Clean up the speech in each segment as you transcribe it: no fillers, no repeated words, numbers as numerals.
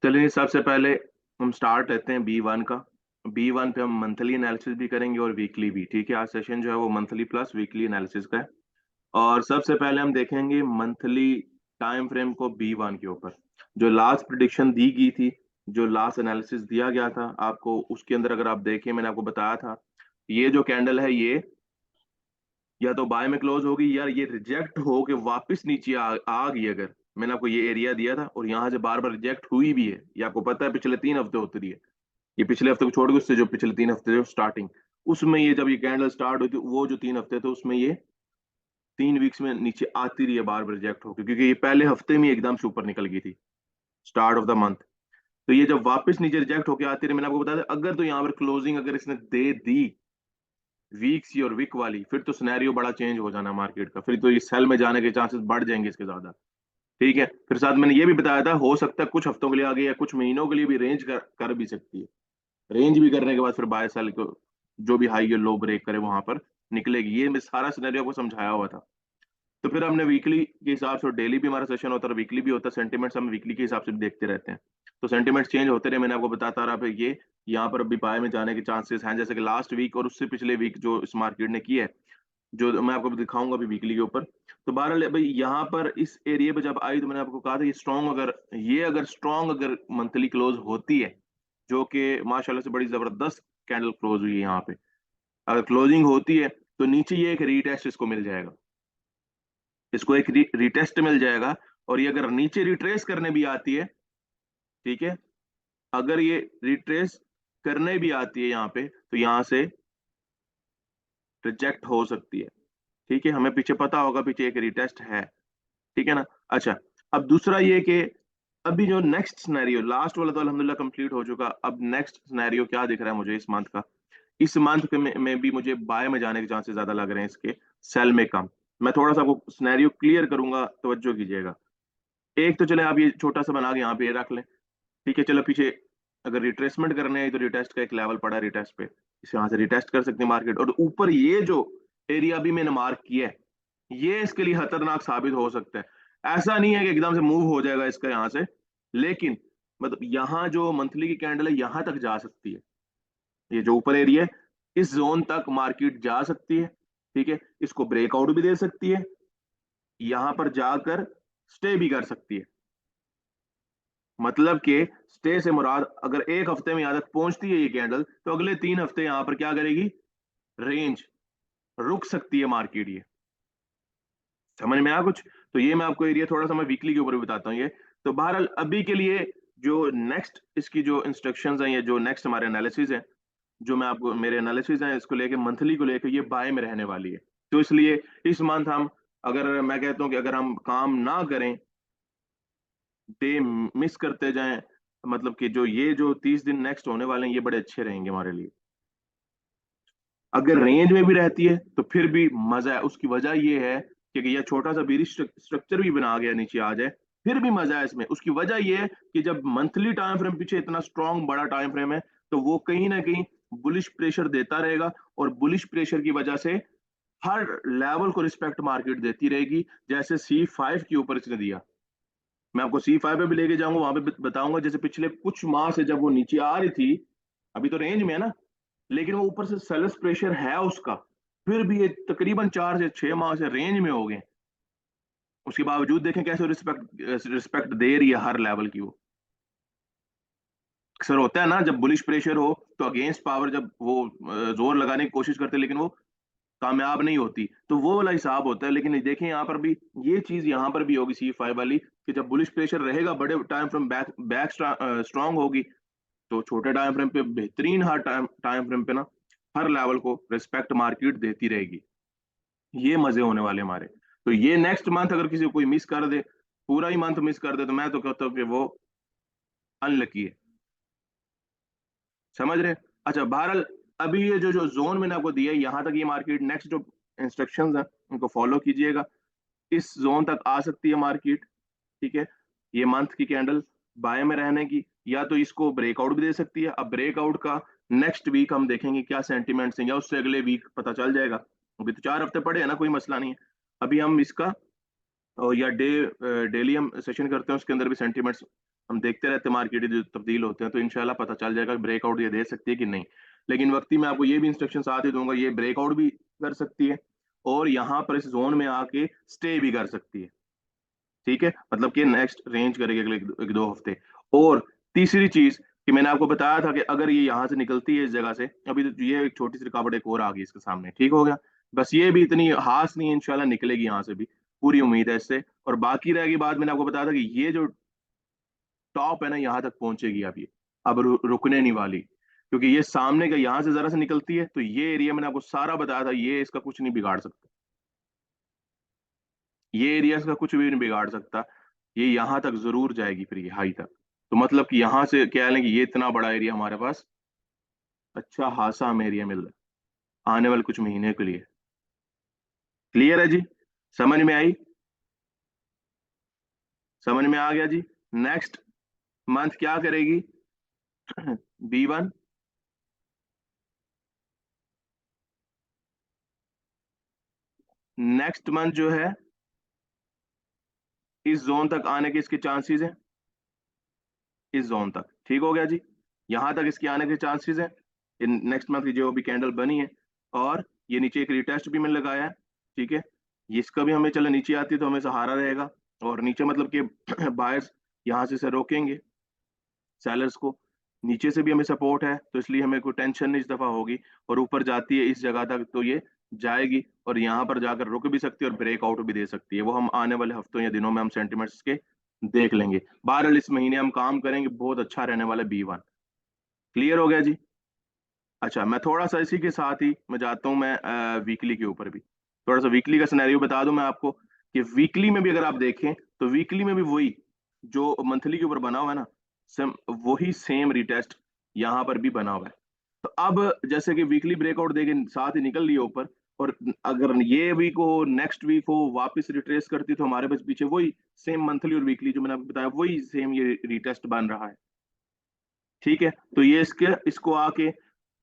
चलिए सबसे पहले हम स्टार्ट लेते हैं B1 का। B1 पे हम मंथली एनालिसिस भी करेंगे और वीकली भी। ठीक है, आज सेशन जो है वो मंथली प्लस वीकली एनालिसिस का है। और सबसे पहले हम देखेंगे मंथली टाइम फ्रेम को B1 के ऊपर। जो लास्ट प्रिडिक्शन दी गई थी, जो लास्ट एनालिसिस दिया गया था आपको, उसके अंदर अगर आप देखें, मैंने आपको बताया था ये जो कैंडल है ये या तो बाय में क्लोज होगी या ये रिजेक्ट हो के वापस नीचे आ गई। अगर मैंने आपको ये एरिया दिया था और यहाँ से बार बार रिजेक्ट हुई भी है, ये आपको पता है पिछले 3 हफ्ते होती रही है। ये पिछले हफ्ते को छोड़ के उससे जो पिछले 3 हफ्ते जो स्टार्टिंग, उसमें ये जब ये कैंडल स्टार्ट हुई थी वो जो 3 हफ्ते थे उसमें ये 3 वीक्स में नीचे आती रही है बार बार रिजेक्ट होकर, क्योंकि ये पहले हफ्ते में एकदम से ऊपर निकल गई थी स्टार्ट ऑफ द मंथ। तो ये जब वापस नीचे रिजेक्ट होकर आती रही, मैंने आपको बताया था अगर तो यहाँ पर क्लोजिंग अगर इसने दे दी वीक्स की और वीक वाली, फिर तो सिनेरियो बड़ा चेंज हो जाना मार्केट का, फिर तो ये सेल में जाने के चांसेस बढ़ जाएंगे इसके ज्यादा। ठीक है, फिर साथ मैंने ये भी बताया था हो सकता है कुछ हफ्तों के लिए आगे या कुछ महीनों के लिए भी रेंज कर भी सकती है। रेंज भी करने के बाद फिर बाय सेल को जो भी हाई या लो ब्रेक करे वहां पर निकलेगी। ये मैं सारा सिनेरियो को समझाया हुआ था। तो फिर हमने वीकली के हिसाब से, डेली भी हमारा सेशन होता है, वीकली भी होता है, सेंटिमेंट्स हम वीकली के हिसाब से भी देखते रहते हैं। तो सेंटिमेंट्स चेंज होते रहे, मैंने आपको बताता रहा। फिर ये यहाँ पर अभी बाय में जाने के चांसेस हैं, जैसे कि लास्ट वीक और उससे पिछले वीक जो इस मार्केट ने किया है, जो मैं आपको दिखाऊंगा अभी वीकली के ऊपर। तो बहरहाल भाई यहाँ पर इस एरिया पे जब आई तो मैंने आपको कहा था ये अगर स्ट्रॉन्ग अगर मंथली क्लोज होती है, जो कि माशाल्लाह से बड़ी जबरदस्त कैंडल क्लोज हुई है यहाँ पे, अगर क्लोजिंग होती है तो नीचे ये एक रीटेस्ट इसको मिल जाएगा, इसको एक रीटेस्ट मिल जाएगा। और ये अगर नीचे रिट्रेस करने भी आती है, ठीक है, अगर ये रिट्रेस करने भी आती है यहाँ पे, तो यहाँ से रिजेक्ट हो सकती है। ठीक है, हमें पीछे पता होगा पीछे एक रिटेस्ट है। ठीक है ना। अच्छा, अब दूसरा ये कि अभी जो नेक्स्ट सिनेरियो, लास्ट वाला तो अल्हम्दुलिल्लाह कंप्लीट हो चुका, अब नेक्स्ट सिनेरियो क्या दिख रहा है मुझे इस मंथ का। इस मंथ में भी मुझे बाय में जाने के चांसेस ज्यादा लग रहे हैं इसके, सेल में कम। मैं थोड़ा सा आपको सिनेरियो क्लियर करूंगा, तवज्जो कीजिएगा। एक तो चले आप ये छोटा सा बना के यहाँ पे रख लें। ठीक है, चलो पीछे अगर रिट्रेसमेंट करने है तो रिटेस्ट का एक लेवल पड़ा है, रिटेस्ट पे इसे यहाँ से रिटेस्ट कर सकते हैं मार्केट। और ऊपर ये जो एरिया भी मैंने मार्क किया है, ये इसके लिए खतरनाक साबित हो सकता है। ऐसा नहीं है कि एकदम से मूव हो जाएगा इसका यहाँ से, लेकिन मतलब यहाँ जो मंथली की कैंडल है यहाँ तक जा सकती है। ये जो ऊपर एरिया है इस जोन तक मार्केट जा सकती है। ठीक है, इसको ब्रेकआउट भी दे सकती है, यहाँ पर जाकर स्टे भी कर सकती है। मतलब कि स्टे से मुराद अगर एक हफ्ते में यहाँ तक पहुंचती है ये कैंडल, तो अगले 3 हफ्ते यहाँ पर क्या करेगी, रेंज रुक सकती है मार्केट। ये समझ में आया कुछ। तो ये मैं आपको एरिया थोड़ा सा मैं वीकली के ऊपर भी बताता हूँ ये। तो बहरहाल अभी के लिए जो नेक्स्ट इसकी जो इंस्ट्रक्शंस हैं, ये जो नेक्स्ट हमारे एनालिसिस है, जो मैं आपको मेरे एनालिसिस हैं इसको लेके मंथली को लेके, ये बाय में रहने वाली है। तो इसलिए इस मंथ हम, अगर मैं कहता हूँ कि अगर हम काम ना करें, डे मिस करते जाएं, मतलब कि जो ये जो 30 दिन नेक्स्ट होने वाले हैं ये बड़े अच्छे रहेंगे हमारे लिए। अगर रेंज में भी रहती है तो फिर भी मजा है। उसकी वजह ये है कि ये छोटा सा भी स्ट्रक्चर भी बना गया नीचे आ जाए, फिर भी मजा है इसमें। उसकी वजह ये है कि जब मंथली टाइम फ्रेम पीछे इतना स्ट्रॉन्ग बड़ा टाइम फ्रेम है, तो वो कहीं ना कहीं बुलिश प्रेशर देता रहेगा, और बुलिश प्रेशर की वजह से हर लेवल को रिस्पेक्ट मार्केट देती रहेगी। जैसे C5 के ऊपर इसने दिया, मैं आपको C5 पे भी लेके जाऊंगा, वहां पे बताऊंगा जैसे पिछले कुछ माह से जब वो नीचे आ रही थी, अभी तो रेंज में है ना, लेकिन वो ऊपर से सेलर्स प्रेशर है उसका, फिर भी ये तकरीबन 4 से 6 माह से रेंज में हो गए। उसके बावजूद देखें कैसे रिस्पेक्ट रिस्पेक्ट दे रही है हर लेवल की वो। अक्सर होता है ना जब बुलिश प्रेशर हो तो अगेंस्ट पावर जब वो जोर लगाने की कोशिश करते हैं, लेकिन वो कामयाब नहीं होती, तो वो वाला हिसाब होता है। लेकिन देखें यहाँ पर भी ये चीज यहाँ पर भी होगी C5 वाली, कि जब बुलिश प्रेशर रहेगा बड़े time frame back back strong होगी, तो छोटे टाइम फ्रेम पे बेहतरीन, हर टाइम टाइम फ्रेम पे ना हर लेवल को रिस्पेक्ट मार्केट देती रहेगी। ये मजे होने वाले हमारे। तो ये नेक्स्ट मंथ अगर किसी को कोई मिस कर दे, पूरा ही मंथ मिस कर दे, तो मैं तो कहता हूँ कि वो अनलकी है। समझ रहे। अच्छा, बहरहाल अभी ये जो जो जोन मैंने आपको दिया है यहाँ तक ये मार्केट, नेक्स्ट जो इंस्ट्रक्शंस हैं उनको फॉलो कीजिएगा। इस जोन तक आ सकती है मार्केट। ठीक है, ये मंथ की कैंडल बाय में रहने की, या तो इसको ब्रेकआउट भी दे सकती है। अब ब्रेकआउट का नेक्स्ट वीक हम देखेंगे क्या सेंटिमेंट्स हैं, या उससे अगले वीक पता चल जाएगा। अभी तो 4 हफ्ते पड़े हैं ना, कोई मसला नहीं है। अभी हम इसका और या डेली हम सेशन करते हैं, उसके अंदर भी सेंटीमेंट्स हम देखते रहते हैं, मार्केट जो तब्दील होते हैं, तो इंशाल्लाह पता चल जाएगा ब्रेकआउट ये दे सकती है कि नहीं। लेकिन वक्ती मैं आपको ये भी इंस्ट्रक्शन साथ ही दूंगा, ये ब्रेकआउट भी कर सकती है और यहाँ पर इस जोन में आके स्टे भी कर सकती है। ठीक है, मतलब कि नेक्स्ट रेंज करेगी अगले एक दो हफ्ते। और तीसरी चीज कि मैंने आपको बताया था कि अगर ये यहाँ से निकलती है इस जगह से, अभी तो ये एक छोटी सी रुकावट एक और आ गई इसके सामने, ठीक हो गया, बस ये भी इतनी खास नहीं है, इंशाल्लाह निकलेगी यहाँ से भी, पूरी उम्मीद है इससे। और बाकी रहेगी बात, मैंने आपको बताया था कि ये जो टॉप है ना, यहाँ तक पहुंचेगी अब ये, अब रुकने नहीं वाली, क्योंकि ये सामने का यहाँ से जरा से निकलती है तो ये एरिया मैंने आपको सारा बताया था, ये इसका कुछ नहीं बिगाड़ सकता, ये एरिया इसका कुछ भी नहीं बिगाड़ सकता। ये यहाँ तक जरूर जाएगी फिर, ये हाई तक। तो मतलब कि यहाँ से क्या है कि ये इतना बड़ा एरिया हमारे पास, अच्छा खासा हमें एरिया मिल रहा है आने वाले कुछ महीने के लिए। क्लियर है जी? समझ में आई? समझ में आ गया जी? नेक्स्ट मंथ क्या करेगी B1? नेक्स्ट मंथ जो है इस जोन तक आने के इसके चांसेस हैं, इस जोन तक, ठीक हो गया जी, यहां तक इसके आने के चांसेस हैं। इन नेक्स्ट मंथ की जो भी कैंडल बनी है, और ये नीचे एक रिटेस्ट भी मैंने लगाया है, ठीक है, ये इसका भी हमें, चलो नीचे आती है तो हमें सहारा रहेगा, और नीचे मतलब कि बायर्स यहाँ से रोकेंगे सेलर्स को, नीचे से भी हमें सपोर्ट है, तो इसलिए हमें कोई टेंशन नहीं इस दफा होगी। और ऊपर जाती है इस जगह तक तो ये जाएगी, और यहाँ पर जाकर रुक भी सकती है और ब्रेकआउट भी दे सकती है, वो हम आने वाले हफ्तों या दिनों में हम सेंटीमेंट्स के देख लेंगे। बहरहाल इस महीने हम काम करेंगे, बहुत अच्छा रहने वाला B1। क्लियर हो गया जी? अच्छा, मैं थोड़ा सा इसी के साथ ही मैं जाता हूँ, मैं वीकली के ऊपर भी थोड़ा सा वीकली का सिनेरियो बता दूं मैं आपको, कि वीकली में भी अगर आप देखें तो वीकली में भी वही जो मंथली के ऊपर बना हुआ है ना, सेम वही सेम रिटेस्ट यहाँ पर भी बना हुआ है। तो अब जैसे कि वीकली ब्रेकआउट देके साथ ही निकल लिया ऊपर, और अगर ये वीक हो नेक्स्ट वीक हो वापस रिट्रेस करती, तो हमारे पास पीछे वही सेम मंथली और वीकली जो मैंने आपको बताया, वही सेम ये रिटेस्ट बन रहा है। ठीक है, तो ये इसके इसको आके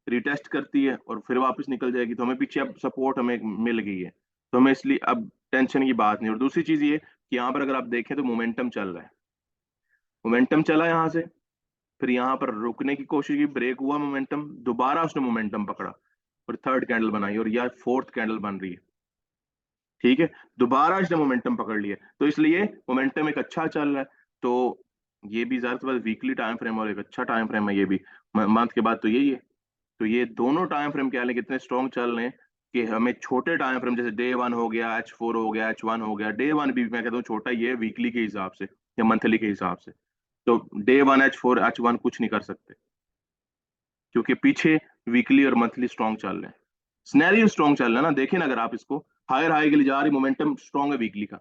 रिटेस्ट करती है और फिर वापस निकल जाएगी, तो हमें पीछे अब सपोर्ट हमें मिल गई है, तो हमें इसलिए अब टेंशन की बात नहीं। और दूसरी चीज ये कि यहाँ पर अगर आप देखें तो मोमेंटम चल रहा है, मोमेंटम चला यहाँ से, फिर यहाँ पर रुकने की कोशिश की, ब्रेक हुआ मोमेंटम, दोबारा उसने मोमेंटम पकड़ा और थर्ड कैंडल बनाई, और यह फोर्थ कैंडल बन रही है, ठीक है, दोबारा इसने मोमेंटम पकड़ लिया, तो इसलिए मोमेंटम एक अच्छा चल रहा है। तो ये भी ज्यादातर वीकली टाइम फ्रेम और एक अच्छा टाइम फ्रेम है ये भी, मंथ के बाद तो यही है। तो ये दोनों टाइम फ्रेम क्या है, कितने स्ट्रॉन्ग चल रहे हैं, कि हमें छोटे टाइम फ्रेम जैसे डे 1 हो गया, H4 हो गया, H1 हो गया, डे 1 भी मैं कहता हूँ छोटा ही है वीकली के हिसाब से या मंथली के हिसाब से, तो डे 1 H4 H1 कुछ नहीं कर सकते, क्योंकि पीछे वीकली और मंथली स्ट्रॉन्ग चल रहे हैं, स्नैरियो स्ट्रॉन्ग चल रहा है ना, देखें ना अगर आप इसको, हायर हाई के लिए जा रही, मोमेंटम स्ट्रॉन्ग है वीकली का,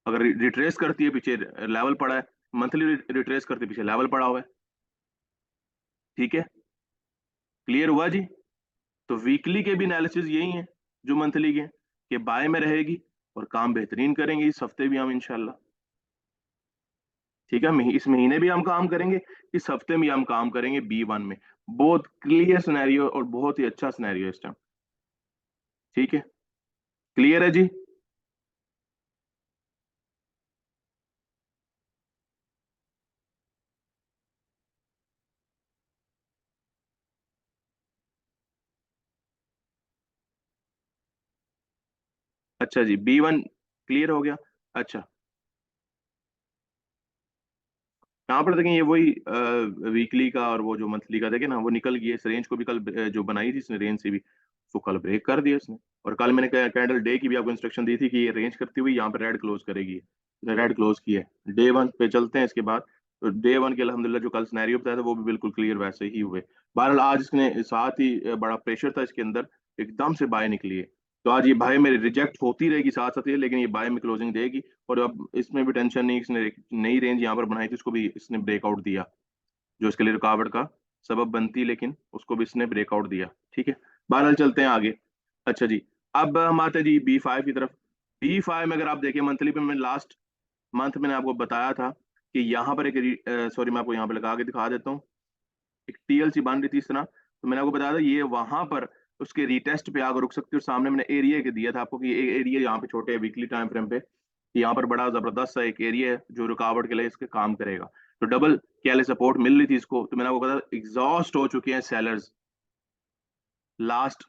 अगर रिट्रेस करती है पीछे लेवल पड़ा है, मंथली रिट्रेस करती है पीछे लेवल पड़ा हुआ है, ठीक है, क्लियर हुआ जी? तो वीकली के भी एनालिसिस यही है जो मंथली के, कि बाय में रहेगी और काम बेहतरीन करेंगे इस हफ्ते भी हम इंशाल्लाह। ठीक है, इस महीने भी हम काम करेंगे, इस हफ्ते भी हम काम करेंगे B1 में, बहुत क्लियर सिनेरियो और बहुत ही अच्छा सिनेरियो इस टाइम। ठीक है, क्लियर है जी? अच्छा जी, B1 क्लियर हो गया। अच्छा, यहाँ पर देखें, ये वही वीकली का और वो जो मंथली का देखें ना, वो निकल गई है इस रेंज को भी, कल जो बनाई थी इसने रेंज से भी, वो कल ब्रेक कर दिया इसने। और कल मैंने कैंडल डे की भी आपको इंस्ट्रक्शन दी थी कि ये रेंज करती हुई यहाँ पर रेड क्लोज करेगी, इसने रेड क्लोज की है। डे 1 पे चलते हैं इसके बाद, तो डे 1 के अल्हम्दुलिल्लाह जो कल सिनेरियो बताया था वो भी बिल्कुल क्लियर वैसे ही हुए। बहरहाल आज इसने साथ ही बड़ा प्रेशर था इसके अंदर, एकदम से बाय निकली है, तो आज ये बाय मेरी रिजेक्ट होती रहेगी साथ साथ ये, लेकिन ये बाय में क्लोजिंग देगी। और अब इसमें भी टेंशन नहीं, इसने एक नई रेंज यहाँ पर बनाई थी, उसको भी इसने ब्रेकआउट दिया, जो इसके लिए रुकावट का सबब बनती, लेकिन उसको भी इसने ब्रेकआउट दिया। ठीक है, बहरहाल चलते हैं आगे। अच्छा जी, अब हम आते हैं जी B5 की तरफ। B5 में अगर आप देखें मंथली पे, मैं लास्ट मंथ मैंने आपको बताया था कि यहाँ पर एक, सॉरी मैं आपको यहाँ पे लगा के दिखा देता हूँ, एक TLC बन रही थी इस तरह, तो मैंने आपको बताया था ये वहां पर उसके रिटेस्ट पे आकर रुक सकती है, और सामने मैंने एरिया के दिया था आपको कि एरिया यहाँ पे छोटे वीकली टाइम फ्रेम पे यहाँ पर बड़ा जबरदस्त सा एक एरिया है जो रुकावट के लिए इसके काम करेगा। तो डबल क्या सपोर्ट मिल रही थी इसको, तो मैंने आपको कहा एग्जॉस्ट हो चुके हैं सेलर्स लास्ट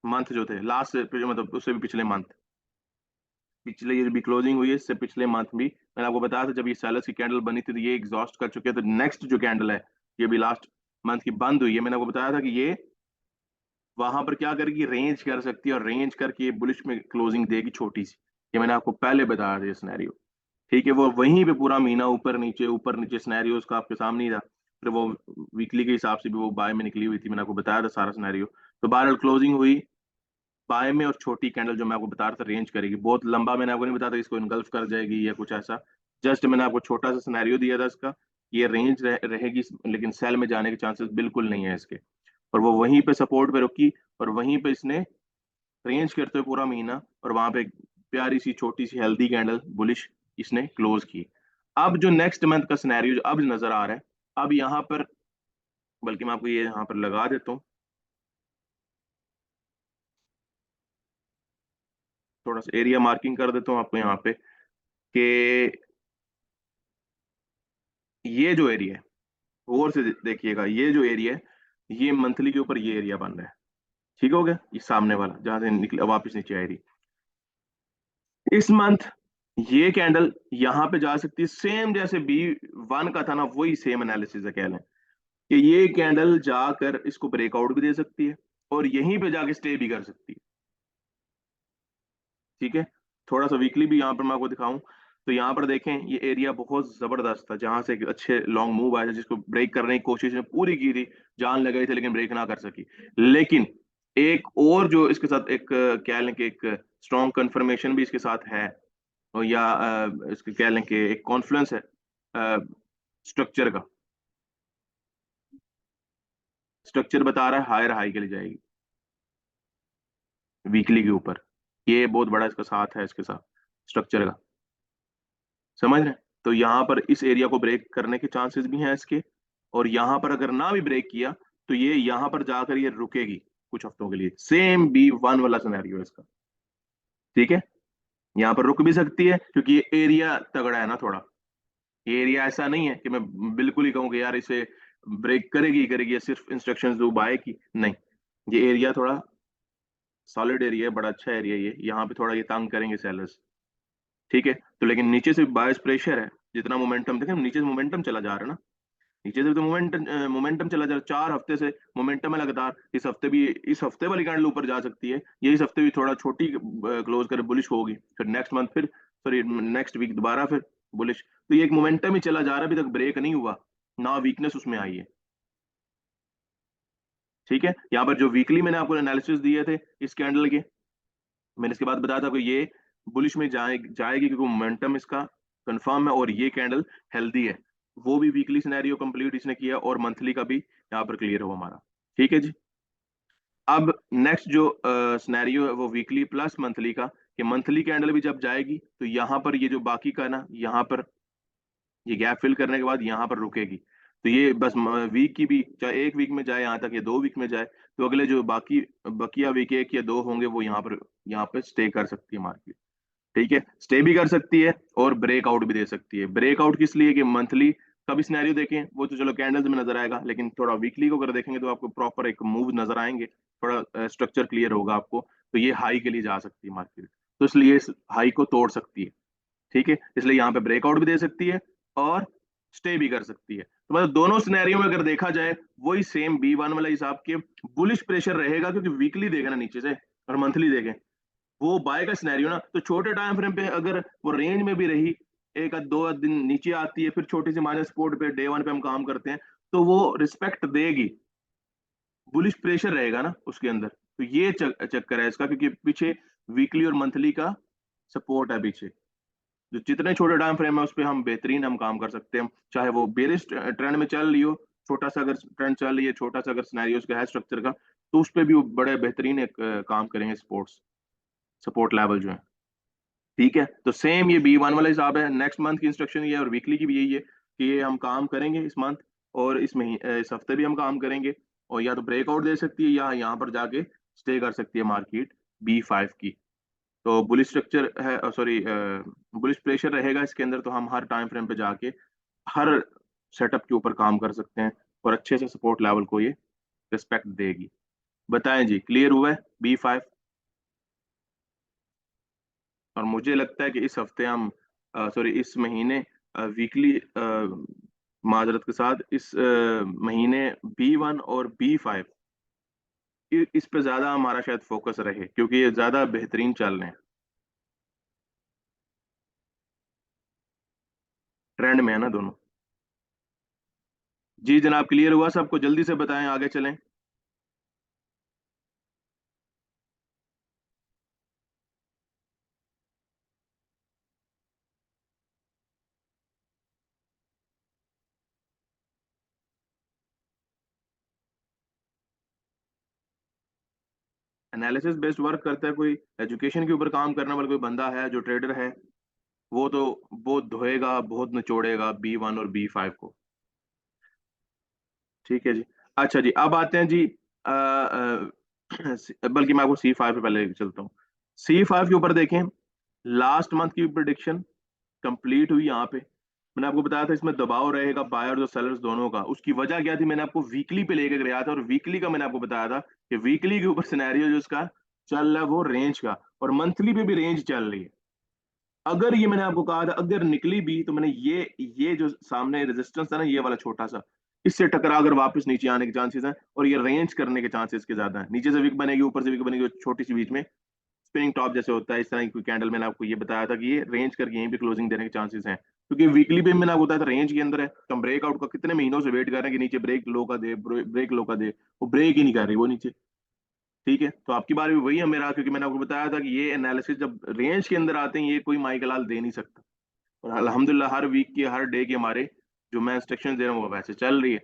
मंथ जो थे, लास्ट मतलब उससे भी पिछले मंथ, पिछले ये भी क्लोजिंग हुई है इससे पिछले मंथ भी मैंने आपको बताया था जब ये सेलर्स की कैंडल बनी थी तो ये एग्जॉस्ट कर चुके हैं। तो नेक्स्ट जो कैंडल है ये भी लास्ट मंथ की बंद हुई है, मैंने आपको बताया था कि ये वहां पर क्या करेगी, रेंज कर सकती है और रेंज करके बुलिश में क्लोजिंग देगी छोटी सी। ये मैंने आपको पहले बताया था ये सिनेरियो। ठीक है, वो वहीं पे पूरा महीना ऊपर नीचे सिनेरियोस का आपके सामने ही था। फिर वो वीकली के हिसाब से भी वो बाय में निकली हुई थी, मैंने आपको बताया था सारा सिनेरियो। तो बहरहाल क्लोजिंग हुई बाय में और छोटी कैंडल जो मैं आपको बता रहा था रेंज करेगी, बहुत लंबा मैंने आपको नहीं बताया था इसको इनगल्फ कर जाएगी या कुछ ऐसा। जस्ट मैंने आपको छोटा सा सिनेरियो दिया था इसका, ये रेंज रहेगी लेकिन सेल में जाने के चांसेस बिल्कुल नहीं है इसके। और वो वहीं पे सपोर्ट पे रुकी और वहीं पे इसने रेंज करते हुए पूरा महीना और वहां पे एक प्यारी सी छोटी सी हेल्दी कैंडल बुलिश इसने क्लोज की। अब जो नेक्स्ट मंथ का सिनेरियो जो अब नजर आ रहा है, अब यहाँ पर बल्कि मैं आपको ये यहाँ पर लगा देता हूँ, थोड़ा सा एरिया मार्किंग कर देता हूँ आपको यहाँ पे कि ये जो एरिया है, गौर से देखिएगा, ये जो एरिया है ये मंथली के ऊपर ये एरिया बन रहा है। ठीक हो गया, ये सामने वाला जहां से निकले वापस नीचे आई रही इस मंथ, ये कैंडल यहाँ पे जा सकती है सेम जैसे B1 का था ना, वही सेम एनालिसिस है कह लें कि ये कैंडल जाकर इसको ब्रेकआउट भी दे सकती है और यहीं पे जाके स्टे भी कर सकती है। ठीक है, थोड़ा सा वीकली भी यहाँ पर मैं आपको दिखाऊं तो यहाँ पर देखें ये एरिया बहुत जबरदस्त था जहां से एक अच्छे लॉन्ग मूव आया था जिसको ब्रेक करने की कोशिश ने पूरी की थी, जान लगाई थी लेकिन ब्रेक ना कर सकी। लेकिन एक और जो इसके साथ एक कह लें कि एक स्ट्रॉन्ग कंफर्मेशन भी इसके साथ है, और या इसके कह लें कि एक कॉन्फ्लुएंस है स्ट्रक्चर का, स्ट्रक्चर बता रहा है हायर हाई के लिए जाएगी वीकली के ऊपर। ये बहुत बड़ा इसका साथ है इसके साथ स्ट्रक्चर का, समझ रहे हैं? तो यहाँ पर इस एरिया को ब्रेक करने के चांसेस भी हैं इसके, और यहाँ पर अगर ना भी ब्रेक किया तो ये यहाँ पर जाकर ये रुकेगी कुछ हफ्तों के लिए, सेम B1 वाला सिनेरियो है इसका। ठीक है, यहाँ पर रुक भी सकती है क्योंकि ये एरिया तगड़ा है ना थोड़ा, ये एरिया ऐसा नहीं है कि मैं बिल्कुल ही कहूँ कि यार इसे ब्रेक करेगी ही करेगी या सिर्फ इंस्ट्रक्शंस दो बाय की, नहीं। ये एरिया थोड़ा सॉलिड एरिया है, बड़ा अच्छा एरिया है ये, यहाँ पे थोड़ा ये तंग करेंगे सेलर्स। ठीक है, तो लेकिन नीचे से बायस प्रेशर है, जितना मोमेंटम देखें नीचे से मोमेंटम चला जा रहा है ना, नीचे से तो मोमेंटम चला जा रहा है 4 हफ्ते से मोमेंटम है लगातार। इस हफ्ते भी, इस हफ्ते वाली कैंडल ऊपर जा सकती है, ये इस हफ्ते भी थोड़ा छोटी क्लोज कर बुलिश होगी, फिर नेक्स्ट मंथ फिर सॉरी नेक्स्ट वीक दोबारा फिर बुलिश। तो ये एक मोमेंटम ही चला जा रहा है, अभी तक ब्रेक नहीं हुआ ना, वीकनेस उसमें आई है। ठीक है, यहाँ पर जो वीकली मैंने आपको एनालिसिस दिए थे इस कैंडल के, मैंने इसके बाद बताया था कि ये बुलिश में जाएगी क्योंकि मोमेंटम इसका कंफर्म है और ये कैंडल हेल्दी है। वो भी वीकली सिनेरियो कंप्लीट इसने किया और मंथली का भी यहाँ पर क्लियर हुआ हमारा। ठीक है जी, अब नेक्स्ट जो सिनेरियो है वो वीकली प्लस मंथली का, कि मंथली कैंडल भी जब जाएगी तो यहाँ पर ये जो बाकी का ना, यहाँ पर ये गैप फिल करने के बाद यहाँ पर रुकेगी। तो ये बस वीक की भी, चाहे एक वीक में जाए यहाँ तक या 2 वीक में जाए, तो अगले जो बाकी बकिया वीक 1 या 2 होंगे वो यहाँ पर स्टे कर सकती है मार्केट। ठीक है, स्टे भी कर सकती है और ब्रेकआउट भी दे सकती है। ब्रेकआउट किस लिए, कि मंथली का भी सिनेरियो देखें वो तो चलो कैंडल्स में नजर आएगा, लेकिन थोड़ा वीकली को अगर देखेंगे तो आपको प्रॉपर एक मूव नजर आएंगे, थोड़ा स्ट्रक्चर क्लियर होगा आपको। तो ये हाई के लिए जा सकती है मार्केट, तो इसलिए इस हाई को तोड़ सकती है। ठीक है, इसलिए यहाँ पे ब्रेकआउट भी दे सकती है और स्टे भी कर सकती है। तो मतलब दोनों सिनेरियो में अगर देखा जाए वही सेम B1 वाला हिसाब के बुलिश प्रेशर रहेगा, क्योंकि वीकली देगा ना नीचे से और मंथली देखें वो बाय का सिनेरियो ना, तो छोटे टाइम फ्रेम पे अगर वो रेंज में भी रही, एक आध 2 दिन नीचे आती है, फिर छोटी सी माइनस सपोर्ट पे डे 1 पे हम काम करते हैं, तो वो रिस्पेक्ट देगी, बुलिश प्रेशर रहेगा ना उसके अंदर। तो ये चक्कर है इसका, क्योंकि पीछे वीकली और मंथली का सपोर्ट है पीछे। जो जितने छोटे टाइम फ्रेम है उस पर हम बेहतरीन हम काम कर सकते हैं, चाहे वो बेरिश ट्रेंड में चल रही हो, छोटा सा अगर ट्रेंड चल रही है, छोटा सा अगर सिनेरियो का है स्ट्रक्चर का, तो उस पर भी वो बड़े बेहतरीन एक काम करेंगे स्पोर्ट्स, सपोर्ट लेवल जो है। ठीक है, तो सेम ये B1 वाला हिसाब है, नेक्स्ट मंथ की इंस्ट्रक्शन ये है और वीकली की भी यही है कि ये हम काम करेंगे इस मंथ और इस महीने इस हफ्ते भी हम काम करेंगे, और या तो ब्रेकआउट दे सकती है या यहाँ पर जाके स्टे कर सकती है मार्केट B5 की। तो बुलिश स्ट्रक्चर है, सॉरी बुलिश प्रेशर रहेगा इसके अंदर, तो हम हर टाइम फ्रेम पे जाके हर सेटअप के ऊपर काम कर सकते हैं और अच्छे से सपोर्ट लेवल को ये रिस्पेक्ट देगी। बताएं जी, क्लियर हुआ है B5? और मुझे लगता है कि इस हफ्ते हम, सॉरी इस महीने, वीकली, माजरत के साथ इस महीने B1 और B5 इस पे ज्यादा हमारा शायद फोकस रहे, क्योंकि ये ज्यादा बेहतरीन चल रहे हैं, ट्रेंड में है ना दोनों। जी जनाब, क्लियर हुआ सबको? जल्दी से बताएं, आगे चलें। एनालिसिस बेस्ड वर्क करता है कोई एजुकेशन के ऊपर काम करने वाला कोई बंदा है जो ट्रेडर है, वो तो बहुत धोएगा, बहुत निचोड़ेगा B1 और B5 को। ठीक है जी। अच्छा जी, अब आते हैं जी, बल्कि मैं आपको C5 पे पहले लेके चलता हूँ। C5 के ऊपर देखें, लास्ट मंथ की प्रिडिक्शन कंप्लीट हुई यहाँ पे। मैंने आपको बताया था इसमें दबाव रहेगा बायर्स और सेलर्स दोनों का। उसकी वजह क्या थी, मैंने आपको वीकली पे लेके गया था, और वीकली का मैंने आपको बताया था कि वीकली के ऊपर सिनेरियो जो इसका चल रहा है वो रेंज का, और मंथली पे भी रेंज चल रही है। अगर ये, मैंने आपको कहा था, अगर निकली भी तो मैंने ये जो सामने रेजिस्टेंस था ना, ये वाला छोटा सा, इससे टकरा अगर वापस नीचे आने के चांसेस हैं, और ये रेंज करने के चांसेस के ज्यादा है। नीचे से विक बनेगी, ऊपर से विक बनेगी, छोटी सी बीच में स्पिनिंग टॉप जैसे होता है, इस तरह की कोई कैंडल। मैंने आपको ये बताया था कि ये रेंज करके यहीं पे क्लोजिंग देने के चांसेस हैं, क्योंकि वीकली पे मैंने आपको बताया था रेंज के अंदर है, तो हम ब्रेकआउट का कितने महीनों से वेट कर रहे हैं कि नीचे ब्रेक लो का दे, ब्रेक लो का दे, वो ब्रेक ही नहीं कर रही वो नीचे। ठीक है, तो आपकी बार भी वही है मेरा, क्योंकि मैंने आपको बताया था कि ये एनालिसिस जब रेंज के अंदर आते हैं, ये कोई माई लाल दे नहीं सकता। और अल्हम्दुलिल्लाह हर वीक के, हर डे के हमारे जो मैं इंस्ट्रक्शन दे रहा हूँ वो वैसे चल रही है।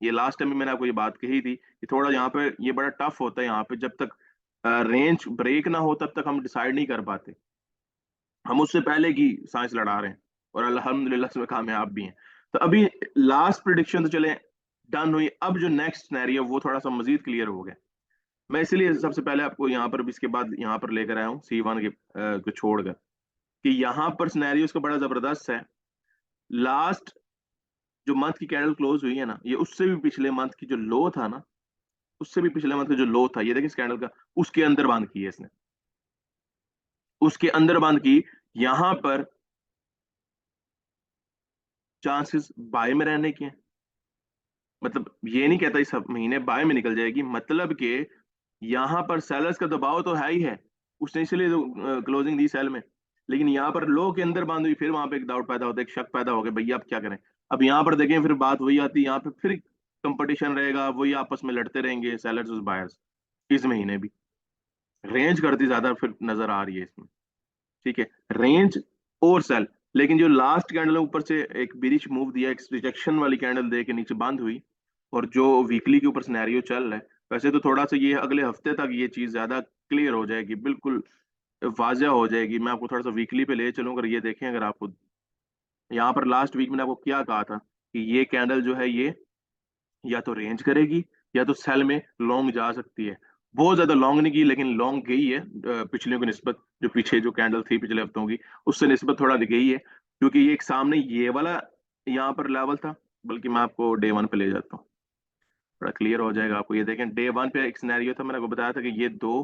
ये लास्ट टाइम भी मैंने आपको ये बात कही थी कि थोड़ा यहाँ पे ये बड़ा टफ होता है, यहाँ पे जब तक रेंज ब्रेक ना हो तब तक हम डिसाइड नहीं कर पाते। हम उससे पहले की सांस लड़ा रहे हैं, और अल्हम्दुलिल्लाह इसमें कामयाब भी हैं। तो अभी लास्ट प्रिडिक्शन तो चले डन हुई, अब जो नेक्स्ट सिनेरियो वो थोड़ा सा मजीद क्लियर हो गया। मैं इसलिए सबसे पहले आपको यहाँ पर भी, इसके बाद यहाँ पर लेकर आया हूँ C1 के को छोड़कर, कि यहाँ पर सिनेरियो इसका बड़ा जबरदस्त है। लास्ट जो मंथ की कैंडल क्लोज हुई है ना, ये उससे भी पिछले मंथ की जो लो था ना, उससे भी पिछले मंथ का जो लो था, ये देखिए इस कैंडल का, उसके अंदर बंद की है इसने, उसके अंदर बंद की। यहां पर चांसेस बाय में रहने के हैं। मतलब ये नहीं कहता इस महीने बाय में निकल जाएगी, मतलब कि यहां पर सेलर्स का दबाव तो है ही है, उसने इसलिए तो क्लोजिंग दी सेल में। लेकिन यहाँ पर लो के अंदर बंद हुई, फिर वहां पे एक डाउट पैदा होता है, एक शक पैदा हो गया, भैया अब क्या करें। अब यहाँ पर देखें, फिर बात वही आती है, यहाँ पे फिर कंपटीशन रहेगा, वही आपस में लड़ते रहेंगे सेलर्स और बायर्स। इस महीने भी रेंज करती ज्यादा फिर नजर आ रही है इसमें। ठीक है, रेंज और सेल। लेकिन जो लास्ट कैंडल है, ऊपर से एक बिरिश मूव दिया, एक रिजेक्शन वाली कैंडल दे के नीचे बंद हुई, और जो वीकली के ऊपर सिनेरियो चल रहा है, वैसे तो थोड़ा सा ये अगले हफ्ते तक ये चीज ज्यादा क्लियर हो जाएगी, बिल्कुल वाजिया हो जाएगी। मैं आपको थोड़ा सा वीकली पे ले चलूँ, अगर ये देखें, अगर आपको यहाँ पर लास्ट वीक मैंने आपको क्या कहा था कि ये कैंडल जो है ये या तो रेंज करेगी, या तो सेल में लॉन्ग जा सकती है। बहुत ज्यादा लॉन्ग नहीं की, लेकिन लॉन्ग गई है पिछले की निस्बत। जो पीछे जो कैंडल थी पिछले हफ्तों की, उससे निस्बत थोड़ा गई है, क्योंकि ये एक सामने ये वाला यहाँ पर लेवल था। बल्कि मैं आपको डे 1 पे ले जाता हूँ, थोड़ा क्लियर हो जाएगा आपको। ये देखें, डे 1 पे एक सिनेरियो था, मैंने आपको बताया था कि ये दो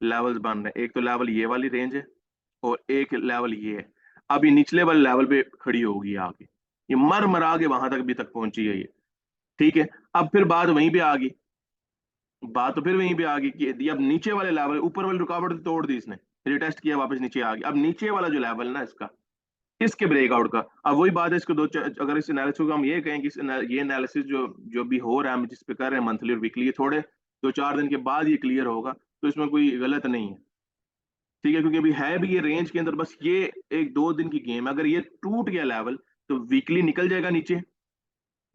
लेवल्स बन रहे हैं, एक तो लेवल ये वाली रेंज है, और एक लेवल ये है। अब ये निचले वाले लेवल पे खड़ी होगी आगे, ये मर मरा के वहां तक भी तक पहुंची है ये। ठीक है, अब फिर बात वहीं पे आ गई, बात तो फिर वहीं पे आ गई कि यदि अब नीचे वाले लेवल, ऊपर वाली रुकावट तो तोड़ दी इसने, रिटेस्ट किया, वापस नीचे आ गई। अब नीचे वाला जो लेवल ना इसका, इसके ब्रेकआउट का, अब वही बात है, इसको अगर इस एनालिसिस को हम ये कहें कि ये एनालिसिस जो जो भी हो रहा है, हम जिस पे कर रहे हैं मंथली और वीकली, ये थोड़े 2-4 दिन के बाद ये क्लियर होगा, तो इसमें कोई गलत नहीं है। ठीक है, क्योंकि अभी है भी ये रेंज के अंदर, बस ये 1-2 दिन की गेम है। अगर ये टूट गया लेवल, तो वीकली निकल जाएगा नीचे,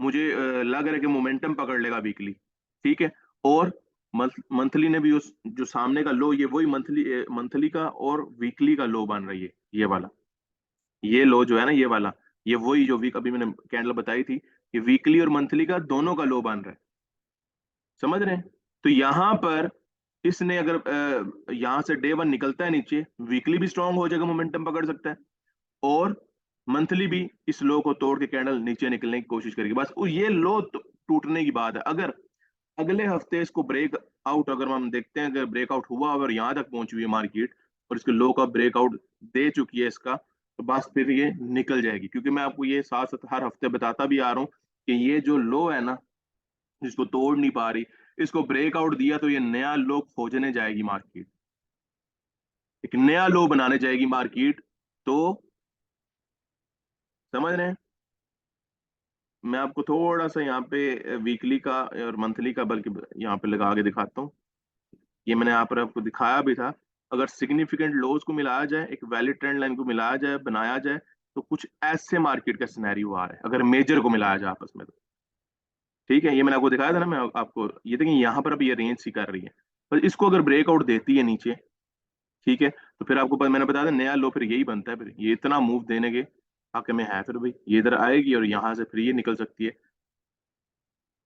मुझे लग रहा है कि मोमेंटम पकड़ लेगा वीकली। ठीक है, और मंथली ने भी उस जो सामने का लो, ये वही मंथली मंथली का और वीकली का लो बन रही है, ये वाला, ये लो जो है ना, ये वाला, ये वही जो वीक अभी मैंने कैंडल बताई थी, कि वीकली और मंथली का दोनों का लो बन रहा है। समझ रहे हैं? तो यहां पर इसने अगर यहाँ से डे वन निकलता है नीचे, वीकली भी स्ट्रांग हो जाएगा, मोमेंटम पकड़ सकता है, और मंथली भी इस लो को तोड़ के कैंडल नीचे निकलने की कोशिश करेगी। बस ये लो टूटने की बात है। अगर अगले हफ्ते इसको ब्रेक आउट, अगर हम देखते हैं अगर ब्रेकआउट हुआ और यहाँ तक पहुंची हुई है मार्केट और इसके लो का ब्रेकआउट दे चुकी है इसका, तो बस फिर ये निकल जाएगी। क्योंकि मैं आपको ये साथ साथ हर हफ्ते बताता भी आ रहा हूँ कि ये जो लो है ना, जिसको तोड़ नहीं पा रही, इसको ब्रेकआउट दिया तो ये नया लो खोजने जाएगी मार्केट, एक नया लो बनाने जाएगी मार्केट। तो समझ रहे हैं? मैं आपको थोड़ा सा यहाँ पे वीकली का और मंथली का बल्कि यहाँ पे लगा के दिखाता हूँ। ये मैंने यहाँ पर आपको दिखाया भी था। अगर सिग्निफिकेंट लोज को मिलाया जाए, एक वैलिड ट्रेंड लाइन को मिलाया जाए, बनाया जाए, तो कुछ ऐसे मार्केट का सिनेरियो आ रहा है अगर मेजर को मिलाया जाए आपस में तो। ठीक है, ये मैंने आपको दिखाया था ना, मैं आपको ये देखिए यहाँ पर अभी ये रेंज सी कर रही है, पर इसको अगर ब्रेकआउट देती है नीचे, ठीक है, तो फिर आपको मैंने बताया था नया लो फिर यही बनता है। फिर ये इतना मूव देने के हक में है, फिर भाई ये इधर आएगी और यहाँ से फिर ये निकल सकती है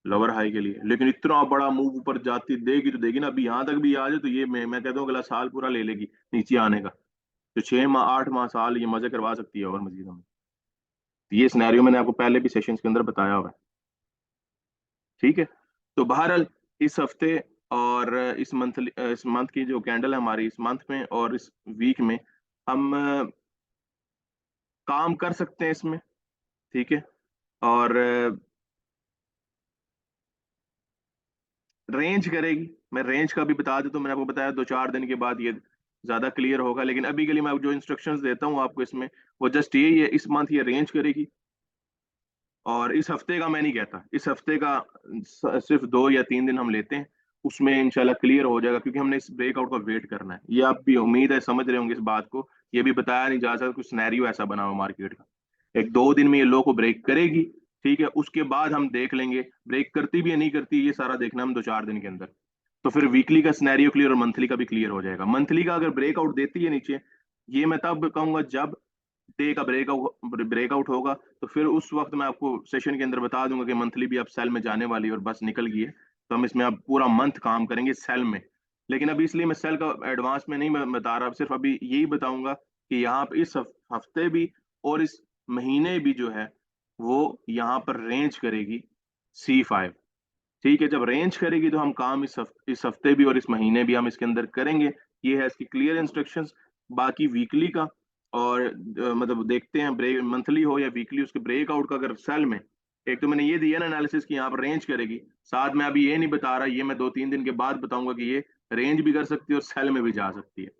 लोअर हाई के लिए। लेकिन इतना बड़ा मूव ऊपर जाती देगी तो देगी ना, अभी यहाँ तक भी आ जाए तो ये मैं कहता हूँ अगला साल पूरा ले लेगी नीचे आने का। तो 6 माह 8 माह साल ये मजे करवा सकती है और मजीद हमें। तो ये सिनेरियो मैंने आपको पहले भी सेशंस के अंदर बताया हुआ है। ठीक है, तो बहरहाल इस हफ्ते और इस मंथ की जो कैंडल है हमारी, इस मंथ में और इस वीक में हम काम कर सकते हैं इसमें। ठीक है, और रेंज करेगी। मैं रेंज का भी बता दूं तो मैंने आपको बताया 2-4 दिन के बाद ये ज्यादा क्लियर होगा, लेकिन अभी के लिए मैं जो इंस्ट्रक्शंस देता हूँ आपको इसमें, वो जस्ट यही है, इस मंथ ये रेंज करेगी। और इस हफ्ते का मैं नहीं कहता, इस हफ्ते का सिर्फ 2 या 3 दिन हम लेते हैं, उसमें इंशाल्लाह क्लियर हो जाएगा। क्योंकि हमने इस ब्रेकआउट का वेट करना है, ये आप भी उम्मीद है समझ रहे होंगे इस बात को। ये भी बताया नहीं जा सकता, कुछ सिनेरियो ऐसा बना हुआ मार्केट का, 1-2 दिन में ये लो को ब्रेक करेगी। ठीक है, उसके बाद हम देख लेंगे ब्रेक करती भी है नहीं करती, ये सारा देखना हम 2-4 दिन के अंदर। तो फिर वीकली का सिनेरियो क्लियर और मंथली का भी क्लियर हो जाएगा। मंथली का अगर ब्रेकआउट देती है नीचे, ये मैं तब कहूंगा जब डे का ब्रेकआउट होगा, तो फिर उस वक्त मैं आपको सेशन के अंदर बता दूंगा कि मंथली भी अब सेल में जाने वाली है और बस निकल गई है। तो हम इसमें अब पूरा मंथ काम करेंगे सेल में। लेकिन अभी इसलिए मैं सेल का एडवांस में नहीं मैं बता रहा, सिर्फ अभी यही बताऊंगा कि यहाँ पे इस हफ्ते भी और इस महीने भी जो है वो यहाँ पर रेंज करेगी C5। ठीक है, जब रेंज करेगी तो हम काम इस हफ्ते भी और इस महीने भी हम इसके अंदर करेंगे। ये है इसकी क्लियर इंस्ट्रक्शंस। बाकी वीकली का और मतलब देखते हैं ब्रेक मंथली हो या वीकली, उसके ब्रेकआउट का अगर सेल में, एक तो मैंने ये दिया ना एनालिसिस की यहाँ पर रेंज करेगी, साथ में अभी ये नहीं बता रहा, ये मैं 2-3 दिन के बाद बताऊंगा कि ये रेंज भी कर सकती है और सेल में भी जा सकती है।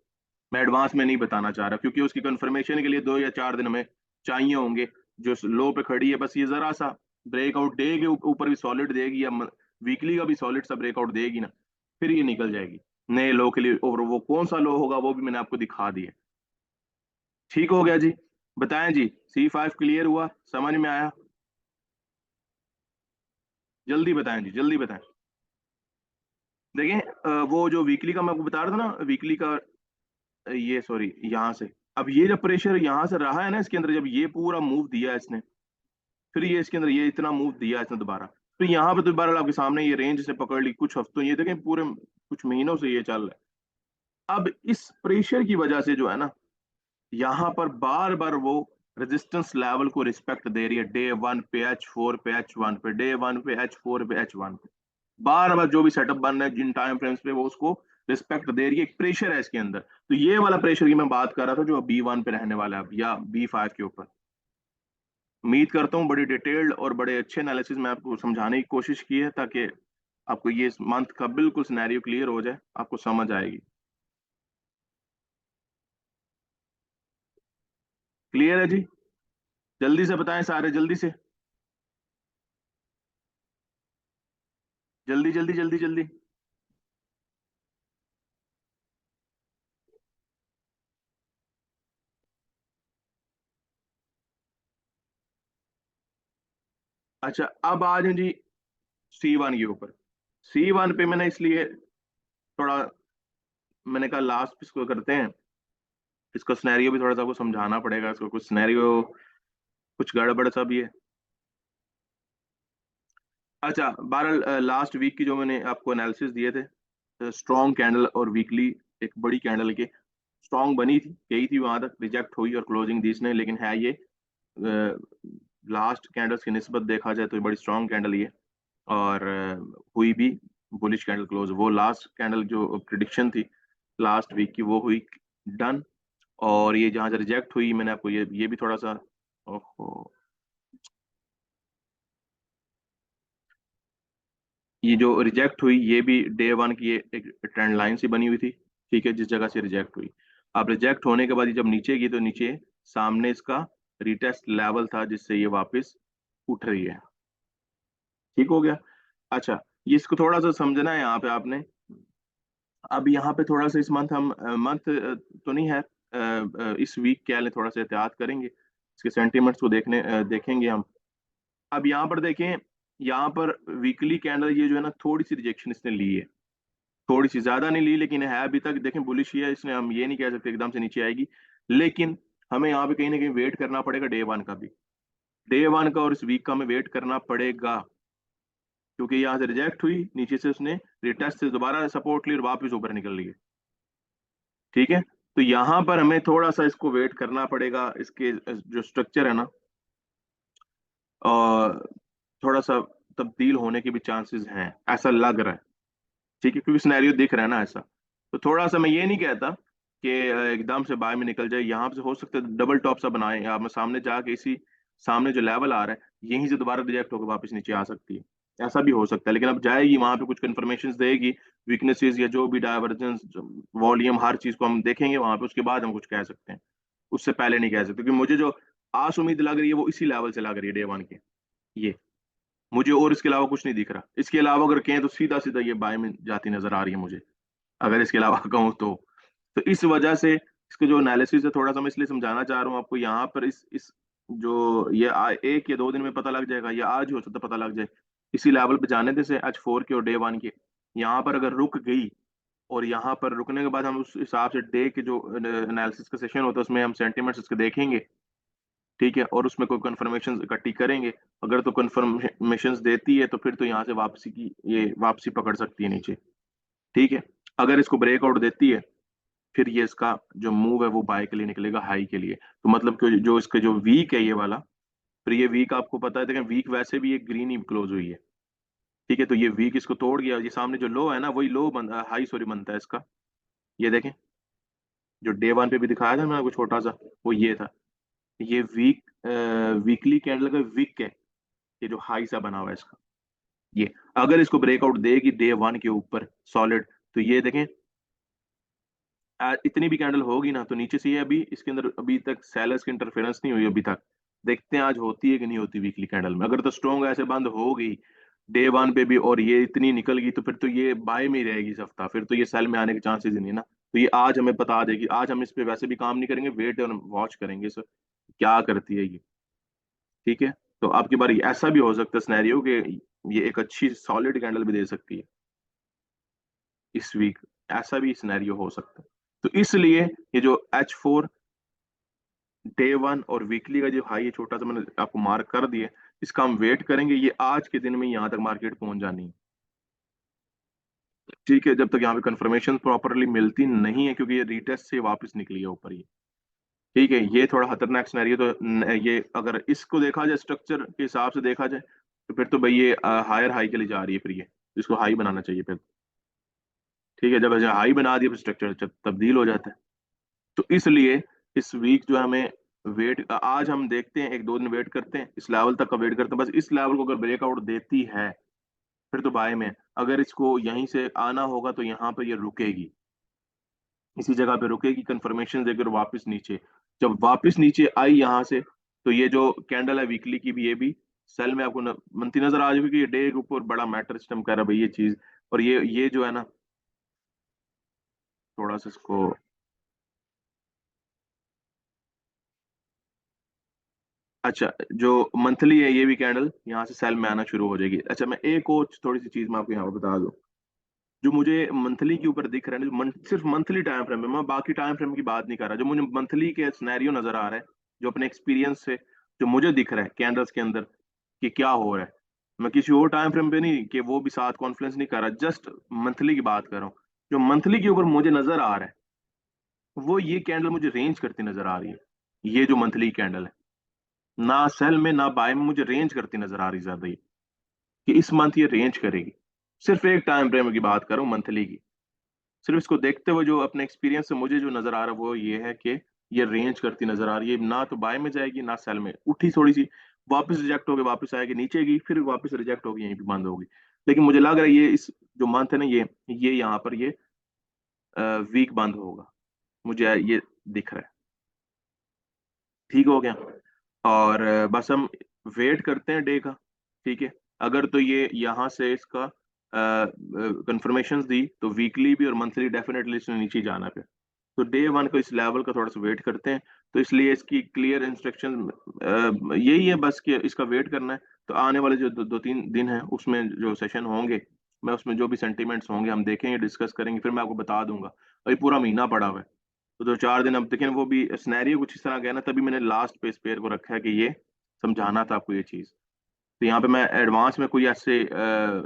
मैं एडवांस में नहीं बताना चाह रहा, क्योंकि उसकी कंफर्मेशन के लिए 2 या 4 दिन हमें चाहिए होंगे। जो लो पे खड़ी है, बस ये जरा सा ब्रेकआउट देगी, ऊपर भी सॉलिड देगी, या वीकली का भी सॉलिड सा ब्रेकआउट देगी ना, फिर ये निकल जाएगी नए लो के लिए। और वो कौन सा लो होगा वो भी मैंने आपको दिखा दिया। ठीक हो गया जी? बताएं जी, C5 क्लियर हुआ, समझ में आया? जल्दी बताएं जी, जल्दी बताएं। देखें वो जो वीकली का मैं आपको बता रहा था ना, वीकली का, ये सॉरी यहाँ से, अब ये जब प्रेशर यहाँ से रहा है ना इसके अंदर, जब ये पूरा मूव दिया है इसने, फिर ये इसके अंदर ये इतना मूव दिया है इसने दोबारा, तो यहाँ पे दोबारा आपके सामने ये रेंज से पकड़ ली कुछ हफ्तों, ये देखें पूरे कुछ महीनों से ये चल रहा है। अब इस प्रेशर की वजह से जो है ना, यहाँ पर बार बार वो रेजिस्टेंस लेवल को रिस्पेक्ट दे रही है। डे वन पे H4 पे H1 पे, डे वन पे H4 पे H1 पे, बार बार जो भी सेटअप बन रहा है जिन टाइम फ्रेम्स पे, वो उसको रिस्पेक्ट दे रही है। एक प्रेशर है इसके अंदर, तो ये वाला प्रेशर की मैं बात कर रहा था जो B1 पे रहने वाला है अब, या B5 के ऊपर। उम्मीद करता हूँ बड़ी डिटेल्ड और बड़े अच्छे एनालिसिस में आपको समझाने की कोशिश की है, ताकि आपको ये मंथ का बिल्कुल सिनेरियो क्लियर हो जाए, आपको समझ आएगी। क्लियर है जी? जल्दी से बताएं सारे, जल्दी से, जल्दी जल्दी जल्दी जल्दी। अच्छा, अब आ जाए जी C1 के ऊपर। C1 पे मैंने इसलिए थोड़ा, मैंने कहा लास्ट इसको करते हैं, इसका सिनेरियो भी थोड़ा सा आपको समझाना पड़ेगा, इसको कुछ सिनेरियो कुछ गड़बड़ सा भी है। अच्छा, बहरहाल लास्ट वीक की जो मैंने आपको एनालिसिस दिए थे, स्ट्रॉन्ग कैंडल और वीकली एक बड़ी कैंडल के स्ट्रॉन्ग बनी थी, गई थी वहां तक, रिजेक्ट हुई और क्लोजिंग दी इसने, लेकिन है ये लास्ट कैंडल्स की निस्बत देखा जाए तो ये बड़ी स्ट्रॉन्ग कैंडल ये, और हुई भी बुलिश कैंडल क्लोज। वो लास्ट कैंडल जो प्रिडिक्शन थी लास्ट वीक की वो हुई डन। और ये जहां से रिजेक्ट हुई मैंने आपको ये भी थोड़ा सा, ओहो, ये जो रिजेक्ट हुई ये भी डे वन की ये एक ट्रेंड लाइन सी बनी हुई थी, ठीक है, जिस जगह से रिजेक्ट हुई। अब रिजेक्ट होने के बाद ये जब नीचे गई तो नीचे सामने इसका रिटेस्ट लेवल था जिससे ये वापस उठ रही है। ठीक हो गया। अच्छा, ये इसको थोड़ा सा समझना है यहाँ पे आपने। अब यहाँ पे थोड़ा सा इस मंथ हम मंथ तो नहीं है, इस वीक क्या लें, थोड़ा सा एहतियात करेंगे, इसके सेंटीमेंट्स को देखेंगे हम। अब यहाँ पर देखें, यहाँ पर वीकली कैंडल ये जो है ना थोड़ी सी रिजेक्शन इसने ली है, थोड़ी सी, ज्यादा नहीं ली लेकिन है अभी तक देखें बुलिश ही है इसने, हम ये नहीं कह सकते एकदम से नीचे आएगी। लेकिन हमें यहाँ पे कहीं ना कहीं वेट करना पड़ेगा डे वन का भी, डे वन का और इस वीक का हमें वेट करना पड़ेगा, क्योंकि यहाँ से रिजेक्ट हुई, नीचे से उसने रिटेस्ट से दोबारा सपोर्ट ली और वापस ऊपर निकल ली है। ठीक है, तो यहाँ पर हमें थोड़ा सा इसको वेट करना पड़ेगा, इसके जो स्ट्रक्चर है ना और थोड़ा सा तब्दील होने के भी चांसेस हैं, ऐसा लग रहा है। ठीक है, क्योंकि सिनेरियो दिख रहा है ना ऐसा। तो थोड़ा सा मैं ये नहीं कहता कि एकदम से बाय में निकल जाए, यहाँ से हो सकता है डबल टॉप सा बनाए या मैं सामने जाके इसी सामने जो लेवल आ रहा है यहीं से दोबारा रिजेक्ट होकर वापस नीचे आ सकती है, ऐसा भी हो सकता है। लेकिन अब जाएगी वहां पे कुछ कंफर्मेशन देगी, वीकनेसेस या जो भी डाइवर्जेंस, वॉल्यूम, हर चीज को हम देखेंगे वहां पे, उसके बाद हम कुछ कह सकते हैं, उससे पहले नहीं कह सकते। क्योंकि मुझे जो आस उम्मीद लग रही है वो इसी लेवल से लग रही है डे वन के, ये मुझे और इसके अलावा कुछ नहीं दिख रहा। इसके अलावा अगर कहें तो सीधा सीधा ये बाय में जाती नजर आ रही है मुझे, अगर इसके अलावा कहूँ तो इस वजह से इसके जो एनालिसिस है थोड़ा सा मैं इसलिए समझाना चाह रहा हूँ आपको। यहाँ पर इस जो ये एक या दो दिन में पता लग जाएगा, या आज ही हो सकता है पता लग जाए, इसी लेवल पे जाने दे से H4 के और डे वन के। यहाँ पर अगर रुक गई और यहाँ पर रुकने के बाद हम उस हिसाब से डे के जो एनालिसिस का सेशन होता है उसमें हम सेंटीमेंट्स इसके देखेंगे, ठीक है, और उसमें कोई कंफर्मेशन इकट्ठी करेंगे। अगर तो कंफर्मेशन देती है तो फिर तो यहाँ से वापसी की ये वापसी पकड़ सकती है नीचे, ठीक है। अगर इसको ब्रेकआउट देती है फिर ये इसका जो मूव है वो बाय के लिए निकलेगा, हाई के लिए। तो मतलब कि जो इसका जो वीक है ये वाला, फिर ये वीक आपको पता है, देखें वीक वैसे भी एक ग्रीन ही क्लोज हुई है, ठीक है, तो ये वीक इसको तोड़ गया, ये सामने जो लो है ना वही लो हाई सॉरी बनता है इसका। ये देखें, जो डे वन पे भी दिखाया था मैंने आपको छोटा सा, वो ये था, ये वीकली कैंडल का वीक है, ये जो हाई सा बना हुआ है इसका, ये अगर इसको ब्रेकआउट देगी डे वन के ऊपर सॉलिड, तो ये देखें इतनी भी कैंडल होगी ना तो नीचे से ये अभी इसके अंदर अभी तक सेलर्स की इंटरफेरेंस नहीं हुई अभी तक। देखते हैं आज होती है कि नहीं होती वीकली कैंडल में। अगर तो स्ट्रॉन्ग ऐसे बंद हो गई डे वन पे भी और ये इतनी निकल गई तो फिर तो ये बाय में ही रहेगी इस हफ्ता, फिर तो ये सेल में आने के चांसेस ही नहीं ना। तो ये आज हमें बता देगी, आज हम इस पे वैसे भी काम नहीं करेंगे, वेट और वॉच करेंगे सर क्या करती है ये, ठीक है। तो आपकी बार ऐसा भी हो सकता है सिनेरियो कि ये एक अच्छी सॉलिड कैंडल भी दे सकती है इस वीक, ऐसा भी सिनेरियो हो सकता है। तो इसलिए ये जो H4 डे वन और वीकली का जो हाई है छोटा सा मैंने आपको मार्क कर दिया, इसका हम वेट करेंगे, ये आज के दिन में यहाँ तक मार्केट पहुंच जानी है, ठीक है, जब तक यहाँ पे कंफर्मेशन प्रॉपरली मिलती नहीं है, क्योंकि ये रीटेस्ट से वापस निकली है ऊपर ही, ठीक है। ये थोड़ा खतरनाक सिनेरियो, तो ये अगर इसको देखा जाए स्ट्रक्चर के हिसाब से देखा जाए तो फिर तो भाई ये हायर हाई के लिए जा रही है, फिर ये इसको हाई बनाना चाहिए फिर, ठीक है। जब हाई बना दिया फिर स्ट्रक्चर तब्दील हो जाता है। तो इसलिए इस वीक जो हमें वेट, आज हम देखते हैं एक दो दिन वेट करते हैं, इस लेवल तक का वेट करते हैं, बस इस लेवल को अगर ब्रेकआउट देती है फिर तो बाय में। अगर इसको यहीं से आना होगा तो यहाँ पर ये रुकेगी, इसी जगह पे रुकेगी, कंफर्मेशन देकर वापस नीचे। जब वापस नीचे आई यहाँ से तो ये जो कैंडल है वीकली की भी, ये भी सेल में आपको बनती नजर आ जाएगी कि ये डे के ऊपर बड़ा मैटर सिस्टम कर रहा है भाई ये चीज। और ये जो है ना थोड़ा सा इसको, अच्छा, जो मंथली है ये भी कैंडल यहाँ से सेल में आना शुरू हो जाएगी। अच्छा, मैं एक और थोड़ी सी चीज मैं आपको यहाँ पर बता दूं, जो मुझे मंथली के ऊपर दिख रहा है ना, सिर्फ मंथली टाइम फ्रेम में, मैं बाकी टाइम फ्रेम की बात नहीं कर रहा, जो मुझे मंथली के सिनेरियो नजर आ रहा है, जो अपने एक्सपीरियंस से जो मुझे दिख रहा है कैंडल्स के अंदर कि क्या हो रहा है, मैं किसी और टाइम फ्रेम पे नहीं कि वो भी साथ कॉन्फ्लुएंस नहीं कर रहा, जस्ट मंथली की बात कर रहा हूँ। जो मंथली के ऊपर मुझे नजर आ रहा है वो ये कैंडल मुझे रेंज करती नजर आ रही है। ये जो मंथली कैंडल है, ना सेल में ना बाय में, मुझे रेंज करती नजर आ रही ज्यादा ये, कि इस मंथ ये रेंज करेगी। सिर्फ एक टाइम फ्रेम की बात करूं मंथली की, सिर्फ इसको देखते हुए जो अपने एक्सपीरियंस से मुझे जो नजर आ रहा है वो ये है कि ये रेंज करती नजर आ रही है, ना तो बाय में जाएगी ना सेल में, उठी थोड़ी सी, वापस रिजेक्ट होकर वापस आएगी नीचे गई, फिर वापस रिजेक्ट होगी यहीं पे बंद होगी। लेकिन मुझे लग रहा है ये इस जो मंथ है ना, ये यहाँ पर ये वीक बंद होगा, मुझे ये दिख रहा है। ठीक हो गया। और बस हम वेट करते हैं डे का। ठीक है। अगर तो ये यहाँ से इसका कंफर्मेशन दी तो वीकली भी और मंथली डेफिनेटली इसने नीचे ही जाना पे। तो डे वन को इस लेवल का थोड़ा सा वेट करते हैं। तो इसलिए इसकी क्लियर इंस्ट्रक्शन यही है बस कि इसका वेट करना है। तो आने वाले जो 2-3 दिन है उसमें जो सेशन होंगे, मैं उसमें जो भी सेंटीमेंट्स होंगे हम देखेंगे, डिस्कस करेंगे, फिर मैं आपको बता दूंगा। अभी पूरा महीना पड़ा हुआ है, तो 2-4 दिन अब देखें। वो भी सिनेरियो कुछ इस तरह गया ना, तभी मैंने लास्ट पे इस पेयर को रखा है कि ये समझाना था आपको ये चीज। तो यहाँ पे मैं एडवांस में कोई ऐसे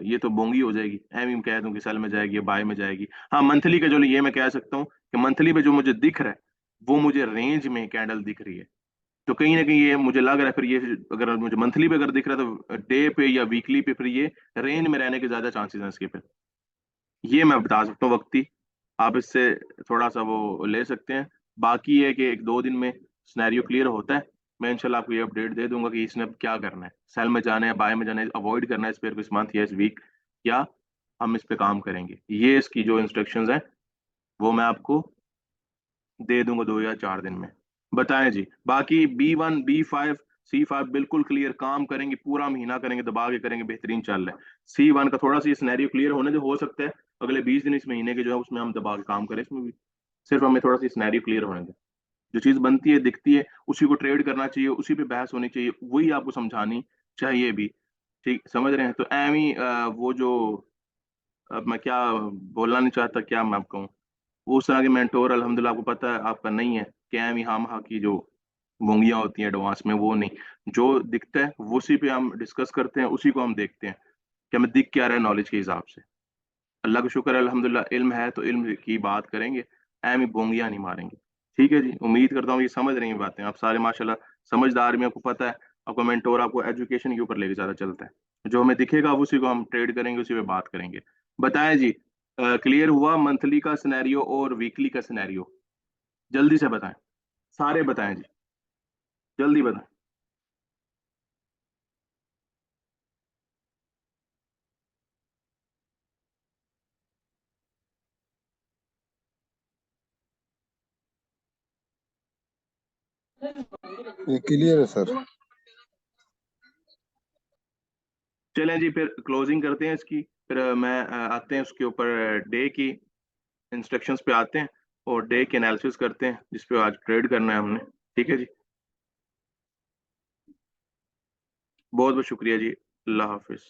ये तो बोंगी हो जाएगी, एम ही कह दूं कि सेल में जाएगी बाय में जाएगी। हाँ मंथली का जो ये मैं कह सकता हूँ कि मंथली पे जो मुझे दिख रहा है वो मुझे रेंज में कैंडल दिख रही है। तो कहीं ना कहीं ये मुझे लग रहा है फिर ये, अगर मुझे मंथली पे अगर दिख रहा है तो डे पे या वीकली पे फिर ये रेंज में रहने के ज्यादा चांसेस हैं इसके पे। ये मैं बता सकता हूँ वक्ती, आप इससे थोड़ा सा वो ले सकते हैं। बाकी ये कि 1-2 दिन में सिनेरियो क्लियर होता है, मैं इंशाल्लाह आपको ये अपडेट दे दूंगा कि इसने अब क्या करना है, सेल में जाना है बाय में जाना है, अवॉइड करना है इस पेयर को इस मंथ या इस वीक, या हम इस पे काम करेंगे। ये इसकी जो इंस्ट्रक्शंस हैं वो मैं आपको दे दूंगा 2 या 4 दिन में। बताएं जी। बाकी B1 B5 C5 बिल्कुल क्लियर काम करेंगे, पूरा महीना करेंगे, दबा के करेंगे, बेहतरीन चल रहा है। C1 का थोड़ा सा ये सिनेरियो क्लियर होने जो हो सकता है अगले 20 दिन इस महीने के जो है उसमें हम दबा के काम करें इसमें भी। सिर्फ हमें थोड़ा सा सिनेरियो क्लियर होने दें। जो चीज बनती है दिखती है उसी को ट्रेड करना चाहिए, उसी पे बहस होनी चाहिए, वही आपको समझानी चाहिए भी। ठीक समझ रहे हैं? तो एम ही वो जो, अब मैं क्या बोलना नहीं चाहता, क्या मैं आपको कहूँ, वो उस तरह के मेंटोर अल्हम्दुलिल्लाह आपको पता है आपका नहीं है। क्या एम ही हाँ हाँ की जो मूंगियाँ होती हैं एडवांस में, वो नहीं। जो दिखता है वो उसी पे हम डिस्कस करते हैं, उसी को हम देखते हैं कि हमें दिख क्या रहा है नॉलेज के हिसाब से। अल्लाह का शुक्र है अल्हम्दुलिल्लाह, इल्म है तो इल्म की बात करेंगे, एम ही बोंगियाँ नहीं मारेंगे। ठीक है जी। उम्मीद करता हूँ ये समझ रही हैं बातें आप सारे माशाल्लाह, समझदार में, आपको पता है आपका मेंटोर आपको एजुकेशन के ऊपर लेके ज्यादा चलता है। जो हमें दिखेगा उसी को हम ट्रेड करेंगे, उसी पे बात करेंगे। बताएं जी। क्लियर हुआ मंथली का सिनेरियो और वीकली का सिनेरियो? जल्दी से बताएं, सारे बताएं जी, जल्दी बताएं। ये क्लियर है सर। चलें जी, फिर क्लोजिंग करते हैं इसकी। फिर मैं आते हैं उसके ऊपर डे की इंस्ट्रक्शंस पे आते हैं और डे के एनालिसिस करते हैं जिस पे आज ट्रेड करना है हमने। ठीक है जी। बहुत बहुत शुक्रिया जी। अल्लाह हाफिज।